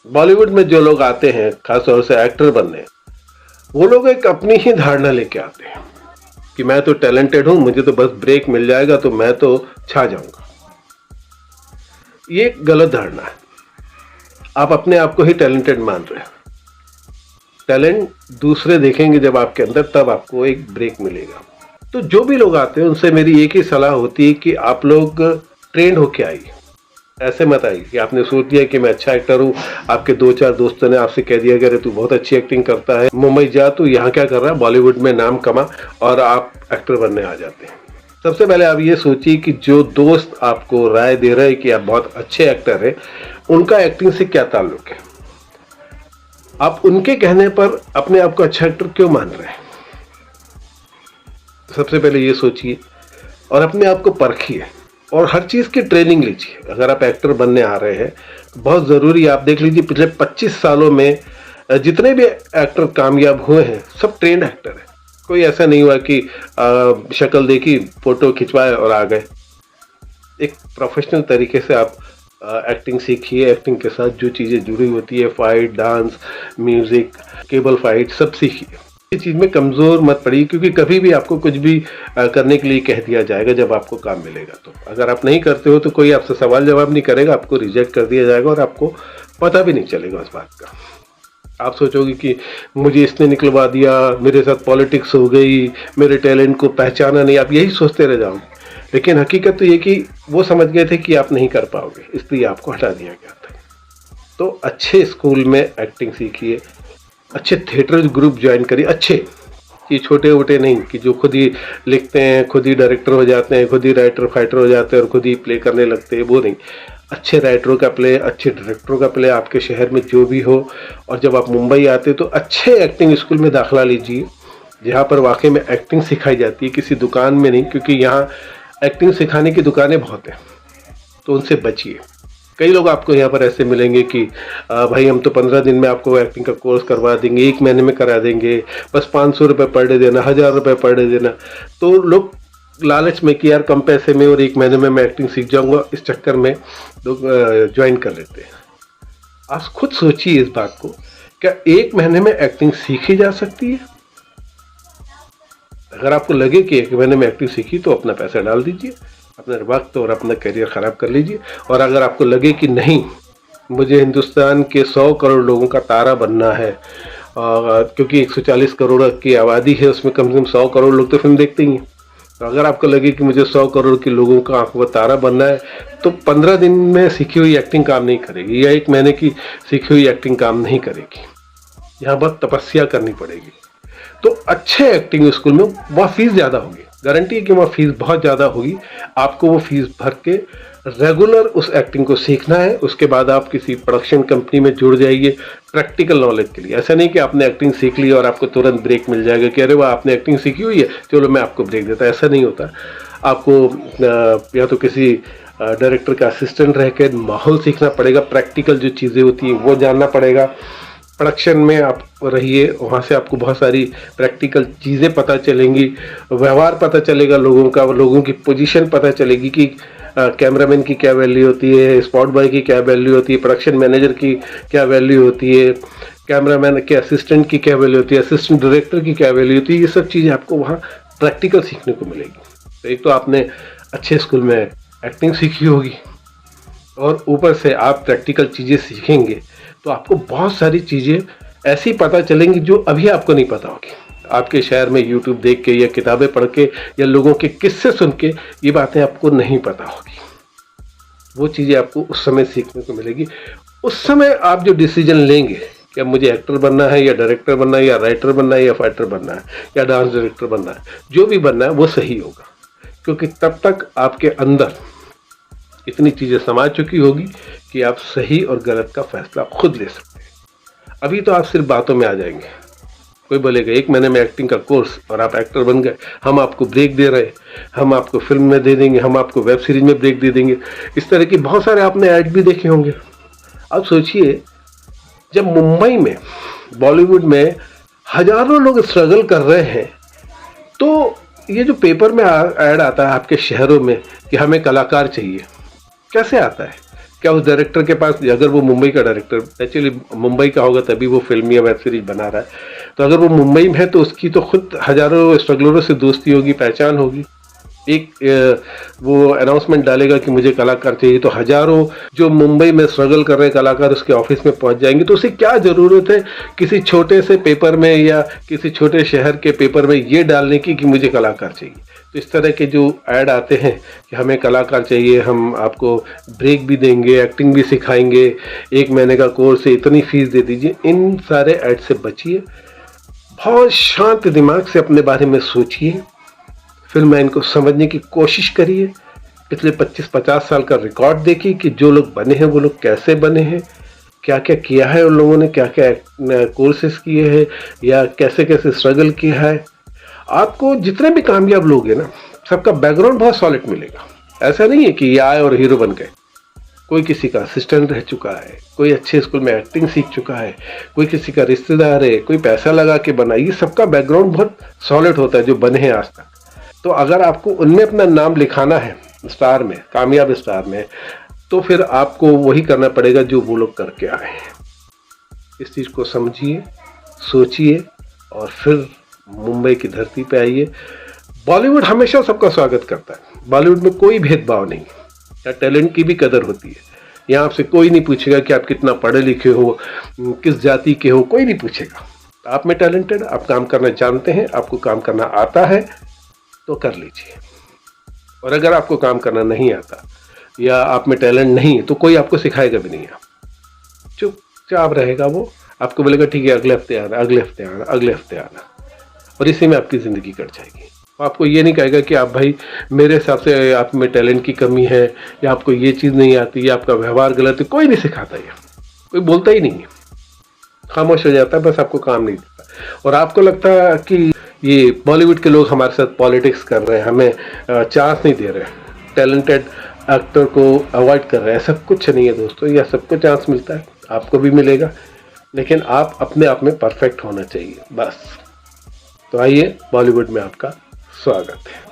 बॉलीवुड में जो लोग आते हैं खासतौर से एक्टर बनने, वो लोग एक अपनी ही धारणा लेके आते हैं कि मैं तो टैलेंटेड हूं, मुझे तो बस ब्रेक मिल जाएगा तो मैं तो छा जाऊंगा। ये एक गलत धारणा है। आप अपने आप को ही टैलेंटेड मान रहे हैं। टैलेंट दूसरे देखेंगे जब आपके अंदर, तब आपको एक ब्रेक मिलेगा। तो जो भी लोग आते हैं उनसे मेरी एक ही सलाह होती है कि आप लोग ट्रेंड होके आइए। ऐसे मत आइए कि आपने सोच लिया कि मैं अच्छा एक्टर हूँ, आपके दो चार दोस्तों ने आपसे कह दिया कि अरे तू बहुत अच्छी एक्टिंग करता है, मुंबई जा, तू यहाँ क्या कर रहा है, बॉलीवुड में नाम कमा, और आप एक्टर बनने आ जाते हैं। सबसे पहले आप ये सोचिए कि जो दोस्त आपको राय दे रहे हैं कि आप बहुत अच्छे एक्टर हैं, उनका एक्टिंग से क्या ताल्लुक है। आप उनके कहने पर अपने आप को अच्छा एक्टर क्यों मान रहे हैं। सबसे पहले ये सोचिए और अपने आप को परखिए और हर चीज़ की ट्रेनिंग लीजिए। अगर आप एक्टर बनने आ रहे हैं तो बहुत ज़रूरी है, आप देख लीजिए पिछले 25 सालों में जितने भी एक्टर कामयाब हुए हैं सब ट्रेंड एक्टर हैं। कोई ऐसा नहीं हुआ कि शक्ल देखी, फोटो खिंचवाए और आ गए। एक प्रोफेशनल तरीके से आप एक्टिंग सीखिए। एक्टिंग के साथ जो चीज़ें जुड़ी होती है, fight, dance, music, cable fight, सब सीखिए। इस चीज़ में कमज़ोर मत पड़िए, क्योंकि कभी भी आपको कुछ भी करने के लिए कह दिया जाएगा जब आपको काम मिलेगा। तो अगर आप नहीं करते हो तो कोई आपसे सवाल जवाब नहीं करेगा, आपको रिजेक्ट कर दिया जाएगा और आपको पता भी नहीं चलेगा उस बात का। आप सोचोगे कि मुझे इसने निकलवा दिया, मेरे साथ पॉलिटिक्स हो गई, मेरे टैलेंट को पहचाना नहीं, आप यही सोचते रह जाओगे। लेकिन हकीकत तो ये कि वो समझ गए थे कि आप नहीं कर पाओगे, इसलिए आपको हटा दिया गया था। तो अच्छे स्कूल में एक्टिंग सीखिए, अच्छे थिएटर ग्रुप ज्वाइन करिए, अच्छे, कि छोटे वोटे नहीं कि जो खुद ही लिखते हैं, खुद ही डायरेक्टर हो जाते हैं, खुद ही राइटर फाइटर हो जाते हैं और खुद ही प्ले करने लगते हैं, वो नहीं। अच्छे राइटरों का प्ले, अच्छे डायरेक्टरों का प्ले आपके शहर में जो भी हो। और जब आप मुंबई आते तो अच्छे एक्टिंग स्कूल में दाखिला लीजिए, जहाँ पर वाकई में एक्टिंग सिखाई जाती है, किसी दुकान में नहीं, क्योंकि यहाँ एक्टिंग सिखाने की दुकानें बहुत हैं, तो उनसे बचिए। कई लोग आपको यहाँ पर ऐसे मिलेंगे कि भाई हम तो 15 दिन में आपको एक्टिंग का कोर्स करवा देंगे, 1 महीने में करा देंगे, बस 500 रुपये पर डे देना, 1000 रुपये पर डे देना। तो लोग लालच में कि यार कम पैसे में और 1 महीने में मैं एक्टिंग सीख जाऊंगा, इस चक्कर में लोग ज्वाइन कर लेते हैं। आप खुद सोचिए इस बात को, क्या 1 महीने में एक्टिंग सीखी जा सकती है? अगर आपको लगे कि 1 महीने में एक्टिंग सीखी तो अपना पैसा डाल दीजिए, अपना वक्त और अपना करियर ख़राब कर लीजिए। और अगर आपको लगे कि नहीं, मुझे हिंदुस्तान के 100 करोड़ लोगों का तारा बनना है, क्योंकि 140 करोड़ की आबादी है, उसमें कम से कम 100 करोड़ लोग तो फिल्म देखते ही हैं। तो अगर आपको लगे कि मुझे 100 करोड़ के लोगों का आंखों का तारा बनना है, तो 15 दिन में सीखी हुई एक्टिंग काम नहीं करेगी, या 1 महीने की सीखी हुई एक्टिंग काम नहीं करेगी। यहाँ बस तपस्या करनी पड़ेगी। तो अच्छे एक्टिंग स्कूल में वह फीस ज़्यादा होगी, गारंटी है कि वह फीस बहुत ज़्यादा होगी। आपको वो फीस भर के रेगुलर उस एक्टिंग को सीखना है। उसके बाद आप किसी प्रोडक्शन कंपनी में जुड़ जाइए प्रैक्टिकल नॉलेज के लिए। ऐसा नहीं कि आपने एक्टिंग सीख ली और आपको तुरंत ब्रेक मिल जाएगा कि अरे वाह आपने एक्टिंग सीखी हुई है, चलो मैं आपको ब्रेक देता। ऐसा नहीं होता। आपको या तो किसी डायरेक्टर का असिस्टेंट रह के माहौल सीखना पड़ेगा, प्रैक्टिकल जो चीज़ें होती हैं वो जानना पड़ेगा। प्रोडक्शन में आप रहिए, वहाँ से आपको बहुत सारी प्रैक्टिकल चीज़ें पता चलेंगी, व्यवहार पता चलेगा लोगों का, लोगों की पोजीशन पता चलेगी कि कैमरामैन की क्या वैल्यू होती है, स्पॉट बॉय की क्या वैल्यू होती है, प्रोडक्शन मैनेजर की क्या वैल्यू होती है, कैमरामैन के असिस्टेंट की क्या वैल्यू होती है, असिस्टेंट डायरेक्टर की क्या वैल्यू होती है। ये सब चीज़ें आपको वहाँ प्रैक्टिकल सीखने को मिलेगी। तो एक तो आपने अच्छे स्कूल में एक्टिंग सीखी होगी, और ऊपर से आप प्रैक्टिकल चीज़ें सीखेंगे तो आपको बहुत सारी चीज़ें ऐसी पता चलेंगी जो अभी आपको नहीं पता होगी। आपके शहर में यूट्यूब देख के या किताबें पढ़ के या लोगों के किस्से सुन के ये बातें आपको नहीं पता होगी। वो चीज़ें आपको उस समय सीखने को मिलेगी। उस समय आप जो डिसीजन लेंगे कि अब मुझे एक्टर बनना है या डायरेक्टर बनना है या राइटर बनना है या फाइटर बनना है या डांस डायरेक्टर बनना है, जो भी बनना है वो सही होगा, क्योंकि तब तक आपके अंदर इतनी चीज़ें समा चुकी होगी कि आप सही और गलत का फैसला खुद ले सकते हैं। अभी तो आप सिर्फ बातों में आ जाएंगे। कोई बोलेगा 1 महीने में एक्टिंग का कोर्स और आप एक्टर बन गए, हम आपको ब्रेक दे रहे हैं, हम आपको फिल्म में दे देंगे, हम आपको वेब सीरीज में ब्रेक दे देंगे। इस तरह की बहुत सारे आपने ऐड भी देखे होंगे। अब सोचिए, जब मुंबई में, बॉलीवुड में हजारों लोग स्ट्रगल कर रहे हैं, तो ये जो पेपर में ऐड आता है आपके शहरों में कि हमें कलाकार चाहिए, कैसे आता है? क्या उस डायरेक्टर के पास, अगर वो मुंबई का डायरेक्टर एक्चुअली मुंबई का होगा तभी वो फिल्म या वेब सीरीज बना रहा है, तो अगर वो मुंबई में है तो उसकी तो खुद हजारों स्ट्रगलरों से दोस्ती होगी, पहचान होगी। एक वो अनाउंसमेंट डालेगा कि मुझे कलाकार चाहिए, तो हजारों जो मुंबई में स्ट्रगल कर रहे कलाकार उसके ऑफिस में पहुंच जाएंगे। तो उसे क्या ज़रूरत है किसी छोटे से पेपर में या किसी छोटे शहर के पेपर में ये डालने की कि मुझे कलाकार चाहिए। तो इस तरह के जो ऐड आते हैं कि हमें कलाकार चाहिए, हम आपको ब्रेक भी देंगे, एक्टिंग भी सिखाएंगे, 1 महीने का कोर्स है, इतनी फीस दे दीजिए, इन सारे ऐड से बचिए। बहुत शांत दिमाग से अपने बारे में सोचिए, फिल्म लाइन को समझने की कोशिश करिए, पिछले 25-50 साल का रिकॉर्ड देखिए कि जो लोग बने हैं वो लोग कैसे बने हैं, क्या क्या किया है उन लोगों ने, क्या क्या कोर्सेज किए हैं या कैसे कैसे स्ट्रगल किया है। आपको जितने भी कामयाब लोग हैं ना, सबका बैकग्राउंड बहुत सॉलिड मिलेगा। ऐसा नहीं है कि ये आए और हीरो बन गए। कोई किसी का असिस्टेंट रह चुका है, कोई अच्छे स्कूल में एक्टिंग सीख चुका है, कोई किसी का रिश्तेदार है, कोई पैसा लगा के बना। ये सबका बैकग्राउंड बहुत सॉलिड होता है जो बने हैं आज तक। तो अगर आपको उनमें अपना नाम लिखाना है स्टार में, कामयाब स्टार में, तो फिर आपको वही करना पड़ेगा जो वो लोग करके आए हैं। इस चीज़ को समझिए, सोचिए और फिर मुंबई की धरती पे आइए। बॉलीवुड हमेशा सबका स्वागत करता है। बॉलीवुड में कोई भेदभाव नहीं, या टैलेंट की भी कदर होती है। यहाँ आपसे कोई नहीं पूछेगा कि आप कितना पढ़े लिखे हो, किस जाति के हो, कोई नहीं पूछेगा। आप में टैलेंटेड, आप काम करना जानते हैं, आपको काम करना आता है तो कर लीजिए। और अगर आपको काम करना नहीं आता या आप में टैलेंट नहीं है तो कोई आपको सिखाएगा भी नहीं। आप चुपचाप रहेगा, वो आपको बोलेगा ठीक है अगले हफ्ते आना, अगले हफ्ते आना, अगले हफ्ते आना, और इसी में आपकी ज़िंदगी कट जाएगी। आपको ये नहीं कहेगा कि आप भाई मेरे हिसाब से आप में टैलेंट की कमी है या आपको ये चीज़ नहीं आती या आपका व्यवहार गलत है। कोई नहीं सिखाता, ये कोई बोलता ही नहीं है, खामोश हो जाता है, बस आपको काम नहीं देता। और आपको लगता है कि ये बॉलीवुड के लोग हमारे साथ पॉलिटिक्स कर रहे हैं, हमें चांस नहीं दे रहे, टैलेंटेड एक्टर को अवॉइड कर रहे हैं। ऐसा कुछ नहीं है दोस्तों, यह सबको चांस मिलता है, आपको भी मिलेगा, लेकिन आप अपने आप में परफेक्ट होना चाहिए बस। तो आइए, बॉलीवुड में आपका स्वागत है।